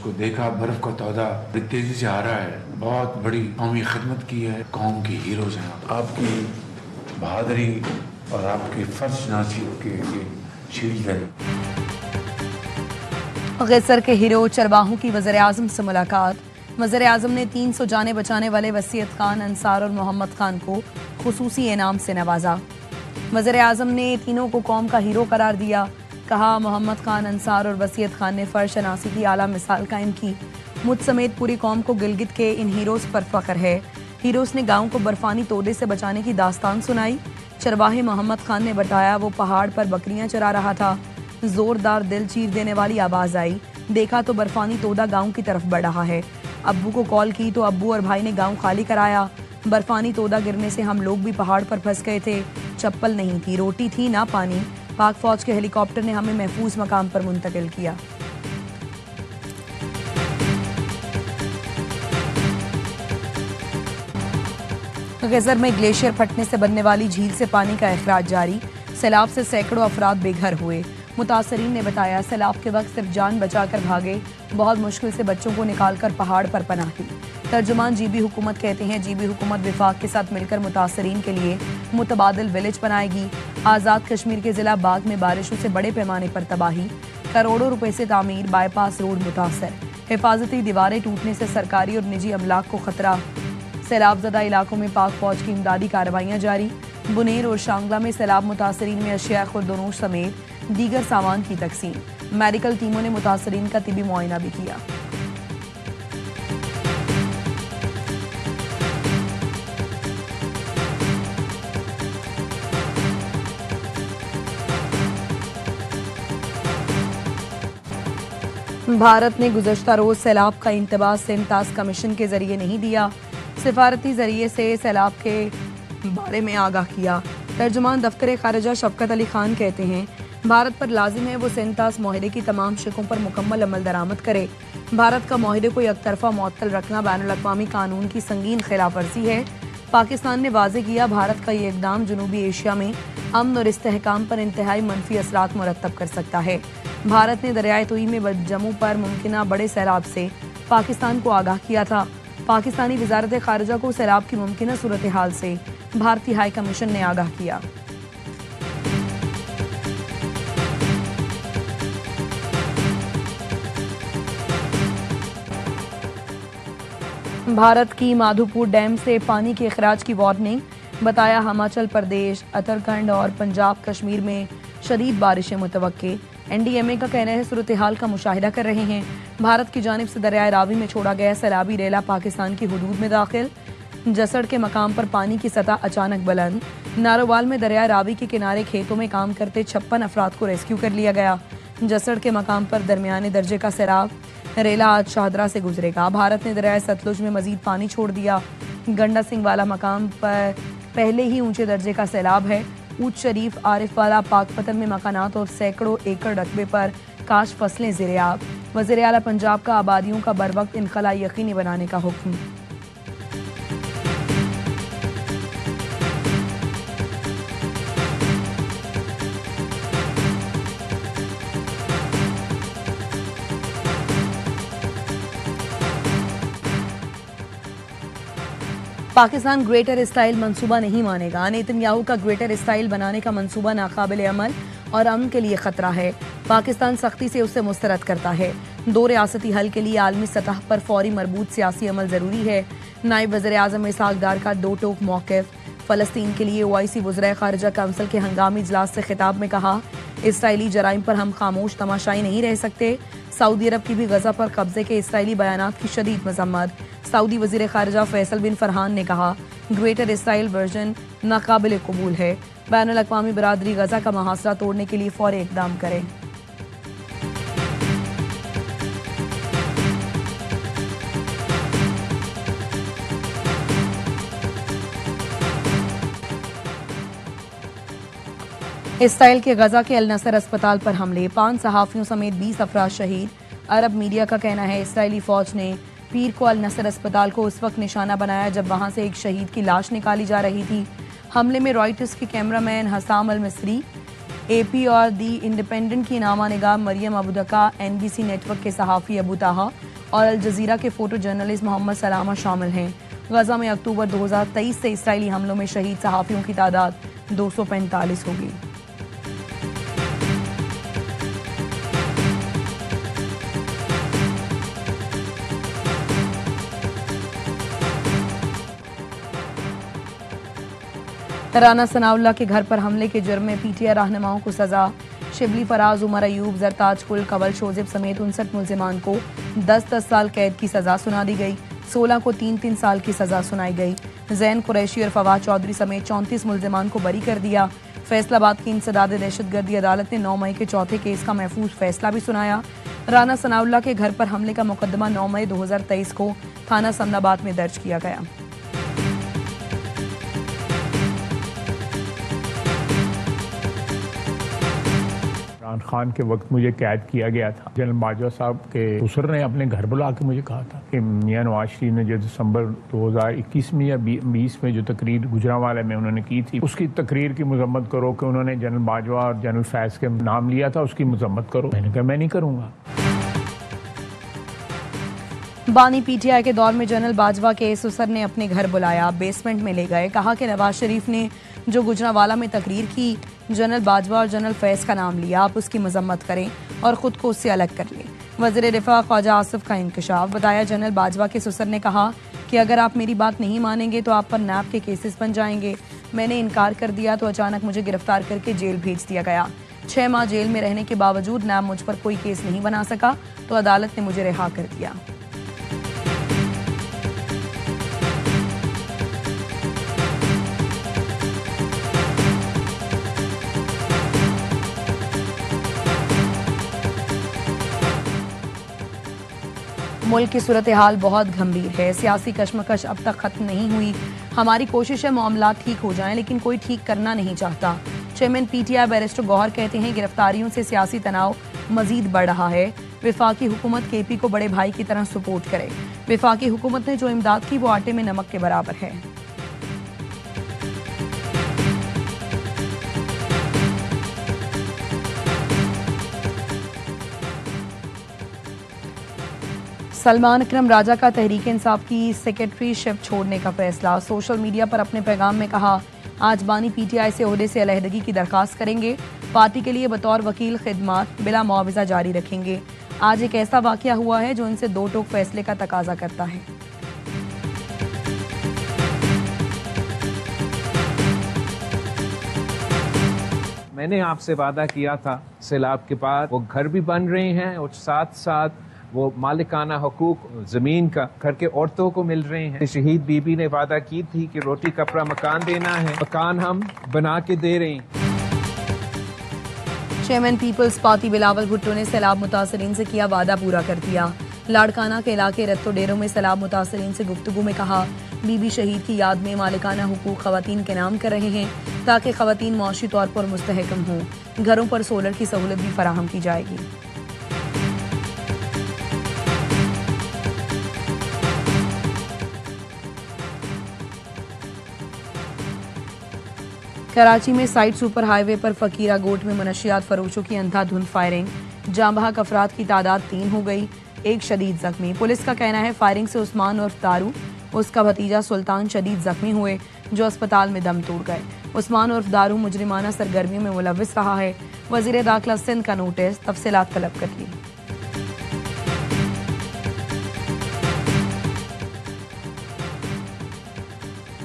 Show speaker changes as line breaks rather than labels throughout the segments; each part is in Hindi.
उसको देखा, बर्फ का तौदा तेजी से आ रहा है। बहुत बड़ी कौमी खिदमत की है, कौम की हीरोज हैं। आपकी बहादुरी और आपकी फर्जनासी के शील्ड है।
गैसर के हीरो चरवाहों की वज़ीर-ए-आज़म से मुलाकात। वज़ीर-ए-आज़म ने 300 जाने बचाने वाले वसीयत खान, अंसार और मोहम्मद खान को खुसूसी इनाम से नवाजा। वज़ीर-ए-आज़म ने तीनों को कौम का हीरो करार दिया। कहा, मोहम्मद खान, अंसार और वसीयत खान ने फर्शनासी की आला मिसाल कायम की। मुझ समेत पूरी कौम को गिलगित के इन हीरोज़ पर फख्र है। हीरोज़ ने गाँव को बर्फानी तोड़े से बचाने की दास्तान सुनाई। चरवाहे मोहम्मद खान ने बताया, वो पहाड़ पर बकरियां चरा रहा था। जोरदार दिल चीर देने वाली आवाज आई। देखा तो बर्फानी तोदा गांव की तरफ बढ़ रहा है। अब्बू को कॉल की तो अब्बू और भाई ने गांव खाली कराया। बर्फानी तोदा गिरने से हम लोग भी पहाड़ पर फंस गए थे। चप्पल नहीं थी, रोटी थी ना पानी। पाक फौज के हेलीकॉप्टर ने हमें महफूज मकाम पर मुंतकिल किया। गैसर में ग्लेशियर फटने से बनने वाली झील से पानी का अखराज जारी। सैलाब से सैकड़ों अफराद बेघर हुए। मुतासरीन ने बताया, सैलाब के वक्त सिर्फ जान बचाकर भागे। बहुत मुश्किल से बच्चों को निकालकर पहाड़ पर पनाह दी। तर्जुमान जीबी हुकूमत कहते हैं, जीबी हुकूमत विफाक के साथ मिलकर मुतासरीन के लिए मुतबादिल विलेज बनाएगी। आज़ाद कश्मीर के जिला बाग में बारिशों से बड़े पैमाने पर तबाही। करोड़ों रुपए से तामीर बाईपास रोड मुतासर। हिफाजती दीवारें टूटने से सरकारी और निजी अमलाक को खतरा। सैलाबजदा इलाकों में पाक फौज की इमदादी कार्रवाइयाँ जारी। बुनेर और शांगला में सैलाब मुतासरीन में अशिया खुर्दनोश समेत दीगर सामान की तकसीम। मेडिकल टीमों ने मुतासरीन का तिबी मुआयना भी किया। भारत ने गुज़श्ता रोज सैलाब का इंतबाह सिंतास कमीशन के जरिए नहीं दिया। सिफारती जरिए से सैलाब के बारे में आगाह किया। तर्जुमान दफ्तर खारिजा शफकत अली खान कहते हैं, भारत पर लाजिम है वो सिंतास माहिदे की तमाम शिकों पर मुकम्मल अमल दरामद करे। भारत का माहिदे को एकतरफा मुअत्तल रखना बैनुल-अक़वामी कानून की संगीन खिलाफ वर्जी है। पाकिस्तान ने वाज़े किया, भारत का ये इक़दाम जनूबी एशिया में अमन और इस्तेहकाम पर इंतहाई मनफी असरात मुरत्तब कर सकता है। भारत ने दरियाए तुई में जम्मू पर मुमकिना बड़े सैलाब से पाकिस्तान को आगाह किया था। पाकिस्तानी वज़ारत खारिजा को सैलाब की मुमकिना सूरत हाल से भारतीय हाई कमीशन ने आगाह किया। भारत की माधोपुर डैम से पानी के अखराज की वार्निंग। बताया, हिमाचल प्रदेश, उत्तराखंड और पंजाब कश्मीर में शदीद बारिशें मुतवक्के। NDMA का कहना है, सूरत हाल का मुशाहिदा कर रहे हैं। भारत की जानिब से दरियाए रावी में छोड़ा गया सैलाबी रेला पाकिस्तान की हुदूद में दाखिल। जसड़ के मकाम पर पानी की सतह अचानक बुलंद। नारोवाल में दरियाए रावी के किनारे खेतों में काम करते 56 अफराद को रेस्क्यू कर लिया गया। जसड़ के मकाम पर दरमियाने दर्जे का सैलाब। रेला आज शाहदरा से गुजरेगा। भारत ने दरियाए सतलुज में मजीद पानी छोड़ दिया। गंडा सिंह वाला मकाम पर पहले ही ऊंचे दर्जे का सैलाब है। ऊंच शरीफ, आरिफ वाला, पाकपतन में मकानात और सैकड़ों एकड़ रकबे पर काश फसलें ज़ेर-ए-आब। वज़ीर आला पंजाब का आबादियों का बरवक्त इनखला यकीनी बनाने का हुक्म। पाकिस्तान ग्रेटर स्टाइल मंसूबा नहीं मानेगा। नेतन्याहू का ग्रेटर स्टाइल बनाने का मंसूबा नाकाबिल अमल और अमन के लिए खतरा है। पाकिस्तान सख्ती से उसे मुस्तरद करता है। 2 रियासती हल के लिए आलमी सतह पर फौरी मरबूत सियासी अमल जरूरी है। नायब वज़ीर-ए-आज़म इसहाक डार का 2 टोक मौक़िफ़। फ़लस्तीन के लिए OIC वज़राए ख़ारिजा काउंसिल के हंगामी इजलास से खिताब में कहा, इसराइली जराइम पर हम खामोश तमाशाई नहीं रह सकते। सऊदी अरब की भी गजा पर कब्जे के इसराइली बयानात की शदीद मजम्मत। सऊदी वज़ीर ख़ारिजा फैसल बिन फरहान ने कहा, ग्रेटर इसराइल वर्जन नाकाबिल कबूल है। बैनुल-अक़वामी बरादरी गजा का मुहासरा तोड़ने के लिए फौरी इक़दाम करे। इसराइल के गजा के अल नसर अस्पताल पर हमले, 5 सहाफ़ियों समेत 20 अफराद शहीद। अरब मीडिया का कहना है, इसराइली फौज ने पीर को अल नसर अस्पताल को उस वक्त निशाना बनाया जब वहां से एक शहीद की लाश निकाली जा रही थी। हमले में रॉयटर्स के कैमरामैन हसाम अल मिस्री AP और दी इंडिपेंडेंट की नामा निगाह मरियम अबूदका, NBC नेटवर्क के सहाफ़ी अबू ताहा और अल जज़ीरा के फोटो जर्नलिस्ट मोहम्मद सलामा शामिल हैं। गजा में अक्टूबर 2023 से इसराइली हमलों में शहीद सहाफ़ियों की तादाद 245 होगी। राना सनाउल्लाह के घर पर हमले के जुर्म में PTI रहनुमाओं को सजा। शिबली, फराज, उमर अयूब, जरताज कुल, कवल शोजिब समेत 59 मुल्जिमान को 10-10 साल कैद की सजा सुना दी गई। 16 को 3-3 साल की सजा सुनाई गई। जैन कुरैशी और फवाद चौधरी समेत 34 मुल्जिमान को बरी कर दिया। फैसलाबाद की इंसदाद दहशतगर्दी अदालत ने 9 मई के चौथे केस का महफूज फैसला भी सुनाया। राना सनाउल्लाह के घर पर हमले का मुकदमा 9 मई 2023 को थाना समनाबाद में दर्ज किया गया।
इमरान खान के वक्त मुझे कैद किया गया था। जनरल बाजवा साहब के ससुर ने अपने घर बुला के मुझे कहा था कि मियां नवाज शरीफ ने जो दिसंबर 2021 में या 20 में जो तकरीर गुजरांवाला में उन्होंने की थी, उसकी तकरीर की मजम्मत करो कि उन्होंने जनरल बाजवा और जनरल फैज के नाम लिया था, उसकी मजम्मत करो। मैंने कहा मैं नहीं करूँगा।
बानी PTI के दौर में जनरल बाजवा के ससुर ने अपने घर बुलाया, बेसमेंट में ले गए, कहा कि नवाज शरीफ ने जो गुजरांवाला में तकरीर की, जनरल बाजवा और जनरल फैज का नाम लिया, आप उसकी मजम्मत करें और ख़ुद को उससे अलग कर लें। वज़ीर दिफा ख्वाजा आसिफ का इंकशाफ। बताया जनरल बाजवा के ससुर ने कहा कि अगर आप मेरी बात नहीं मानेंगे तो आप पर नैब के केसेस बन जाएंगे। मैंने इनकार कर दिया तो अचानक मुझे गिरफ्तार करके जेल भेज दिया गया। 6 माह जेल में रहने के बावजूद नैब मुझ पर कोई केस नहीं बना सका तो अदालत ने मुझे रिहा कर दिया। मुल्क की सूरत हाल बहुत गंभीर है। सियासी कशमकश अब तक खत्म नहीं हुई। हमारी कोशिश है मामला ठीक हो जाएं, लेकिन कोई ठीक करना नहीं चाहता। चेयरमैन PTI बैरिस्टर गौहर कहते हैं गिरफ्तारियों से सियासी तनाव मजीद बढ़ रहा है। विफाकी हुकूमत KP को बड़े भाई की तरह सपोर्ट करे। विफाकी हुकूमत ने जो इमदाद की वो आटे में नमक के बराबर है। सलमान अकरम राजा का तहरीक इंसाफ की सेक्रेटरीशिप छोड़ने का फैसला। सोशल मीडिया पर अपने पैगाम में कहा, आज बानी PTI से ओहदे से अलहदगी की दरख्वास्त करेंगे। पार्टी के लिए बतौर वकील खिदमात बिला मुआवजा जारी रखेंगे। आज एक ऐसा वाकया हुआ है जो इनसे दो टोक फैसले का तकाजा करता है।
मैंने आपसे वादा किया था सैलाब के बाद वो घर भी बन रहे हैं और साथ साथ वो मालिकाना हुकूक जमीन का घर के औरतों को मिल रहे हैं। शहीद बीबी ने वादा की थी कि रोटी कपड़ा मकान देना है, मकान हम बना के दे रहे हैं।
Chairman People's Party Bilawal Bhutto ने सैलाब मुतासरीन से किया वादा पूरा कर दिया। लाड़काना के इलाके रत्तो डेरों में सैलाब मुतासरीन से गुफ्तगू में कहा, बीबी शहीद की याद में मालिकाना हुकूक खवातीन के नाम कर रहे हैं ताकि खवातीन मुआशी तौर पर मुस्तहकम हों। घरों पर सोलर की सहूलत भी फराहम की जाएगी। कराची में साइड सुपर हाईवे पर फकीरा गोट में मनशियात फरोशों की अंधाधुंध फायरिंग। जांबहक अफराद की तादाद 3 हो गई, एक शदीद जख्मी। पुलिस का कहना है फायरिंग से उस्मान उर्फ दारू, उसका भतीजा सुल्तान शदीद जख्मी हुए जो अस्पताल में दम तोड़ गए। उस्मान उर्फ दारू मुजरिमाना सरगर्मियों में मुलविस रहा है। वजीर दाखिला सिंध का नोटिस, तफसीलात तलब कर ली।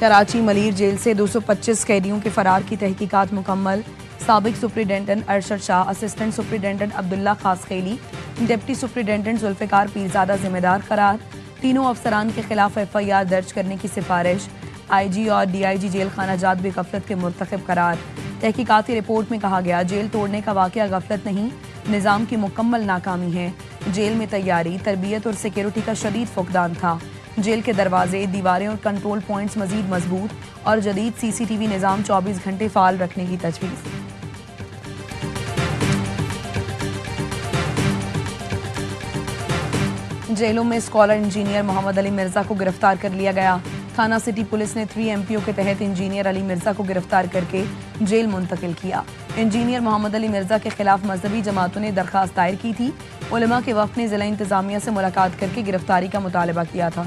कराची मलीर जेल से 225 कैदियों के फरार की तहकीकात मुकम्मल। साबिक superintendent Arshad Shah, assistant superintendent Abdullah Khaskheli, deputy superintendent Zulfiqar Pirzada जिम्मेदार करार। तीनों अफसरान के खिलाफ FIR दर्ज करने की सिफारिश। IG और DIG जेल खाना जात भी गफलत के मुर्तकिब करार। तहकीकाती रिपोर्ट में कहा गया, जेल तोड़ने का वाकया गफलत नहीं, निज़ाम की मुकम्मल नाकामी है। जेल में तैयारी, तरबियत और सिक्योरिटी का शदीद फुकदान था। जेल के दरवाजे, दीवारें और कंट्रोल पॉइंट्स मजीद मजबूत और जदीद CCTV निज़ाम 24 घंटे फाल रखने की तजवीज़। जेलों में स्कॉलर इंजीनियर मोहम्मद अली मिर्जा को गिरफ्तार कर लिया गया। थाना सिटी पुलिस ने 3 MPO के तहत इंजीनियर अली मिर्जा को गिरफ्तार करके जेल मुंतकिल किया। इंजीनियर मोहम्मद अली मिर्जा के खिलाफ मजहबी जमातों ने दरखास्त दायर की थी। उलमा के वफ़द ने जिला इंतजामिया से मुलाकात करके गिरफ्तारी का मुतालबा किया था।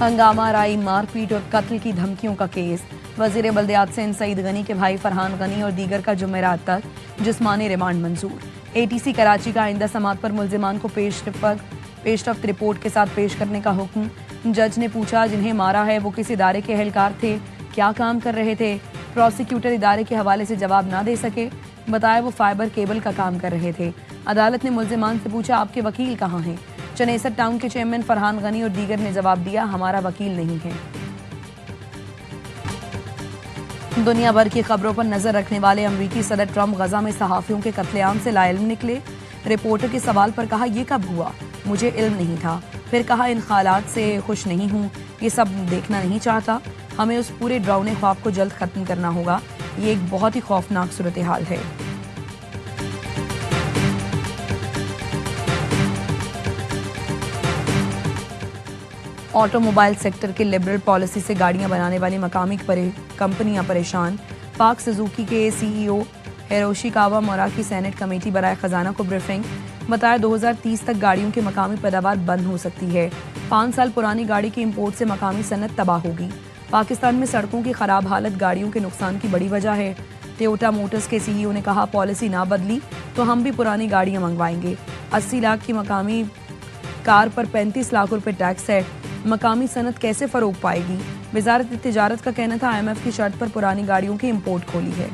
हंगामा, राई, मारपीट और कत्ल की धमकियों का केस। वजीर बल्दियात सिंध सईद गनी के भाई फरहान गनी और दीगर का जुमेरात तक जिस्मानी रिमांड मंजूर। ATC कराची का आइंदा समात पर मुल्जिमान को पेशरफ्त रिपोर्ट के साथ पेश करने का हुक्म। जज ने पूछा, जिन्हें मारा है वो किस इदारे के एहलकार थे, क्या काम कर रहे थे? प्रोसिक्यूटर इदारे के हवाले से जवाब ना दे सके, बताया वो फाइबर केबल का काम कर रहे थे। अदालत ने मुल्जिमान से पूछा, आपके वकील कहाँ हैं? चनेसर टाउन के चेयरमैन फरहान गनी और दीगर ने जवाब दिया, हमारा वकील नहीं है। दुनिया भर की खबरों पर नजर रखने वाले अमरीकी सदर ट्रंप गजा में सहाफियों के कत्लेआम से लाइल्म निकले। रिपोर्टर के सवाल पर कहा, ये कब हुआ? मुझे इल्म नहीं था। फिर कहा, इन हालात से खुश नहीं हूँ, ये सब देखना नहीं चाहता। हमें उस पूरे डरावने ख्वाब को जल्द खत्म करना होगा। ये एक बहुत ही खौफनाक सूरत हाल है। ऑटोमोबाइल सेक्टर के लिबरल पॉलिसी से गाड़ियां बनाने वाली मकामी कंपनियां परेशान। पाक सुजुकी के CEO हिरोशी कावामोरा की सेनेट कमेटी बराए खजाना को ब्रीफिंग। बताया 2030 तक गाड़ियों की मकामी पैदावार बंद हो सकती है। 5 साल पुरानी गाड़ी की इंपोर्ट से मकामी सनत तबाह होगी। पाकिस्तान में सड़कों की खराब हालत गाड़ियों के नुकसान की बड़ी वजह है। टोयोटा मोटर्स के CEO ने कहा, पॉलिसी ना बदली तो हम भी पुरानी गाड़ियां मंगवाएंगे। 80 लाख की मकामी कार पर 35 लाख रुपए टैक्स है। मकामी सनत कैसे फरोग पाएगी? वजारत तिजारत का कहना था, IMF की शर्त पर पुरानी गाड़ियों की इंपोर्ट खोली है।